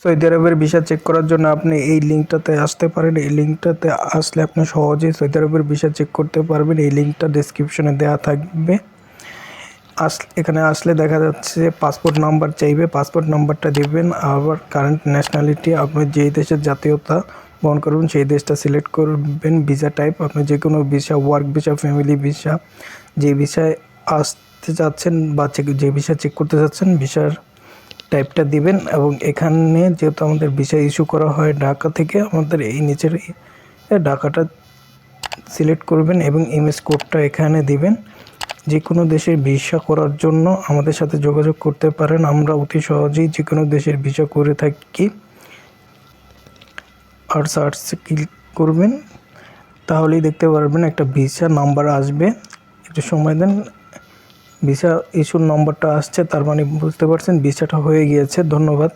Saudi আরবের visa check করার জন্য আপনি এই লিঙ্কটাতে আসতে পারেন। এই লিঙ্কটাতে আসলে আপনি সহজেই সৌদি আরবের ভিসা চেক করতে পারবেন। এই লিঙ্কটা ডেসক্রিপশনে দেওয়া থাকবে। এখানে আসলে দেখা যাচ্ছে পাসপোর্ট নাম্বার চাইবে, পাসপোর্ট নাম্বারটা দিবেন। আবার কারেন্ট ন্যাশনালিটি, আপনি যেই দেশের জাতীয়তা বহন করবেন সেই দেশটা সিলেক্ট করবেন। ভিসা টাইপ, আপনি যে কোনো visa, work visa, family visa, যে ভিসায় আসতে চাচ্ছেন বা যে ভিসা চেক করতে চাচ্ছেন ভিসার টাইপটা দিবেন। এবং এখানে যেহেতু আমাদের ভিসা ইস্যু করা হয় ঢাকা থেকে, আমাদের এই নিচের ঢাকাটা সিলেক্ট করবেন এবং ইমেজ কোডটা এখানে দিবেন। যে কোনো দেশের ভিসা করার জন্য আমাদের সাথে যোগাযোগ করতে পারেন, আমরা অতি সহজেই যে কোনো দেশের ভিসা করে থাকি। আর সার্চ ক্লিক করবেন, তাহলেই দেখতে পারবেন একটা ভিসা নাম্বার আসবে। একটু সময় দেন, ভিসা ইস্যুর নম্বরটা আসছে, তার মানে বুঝতে পারছেন ভিসাটা হয়ে গিয়েছে। ধন্যবাদ।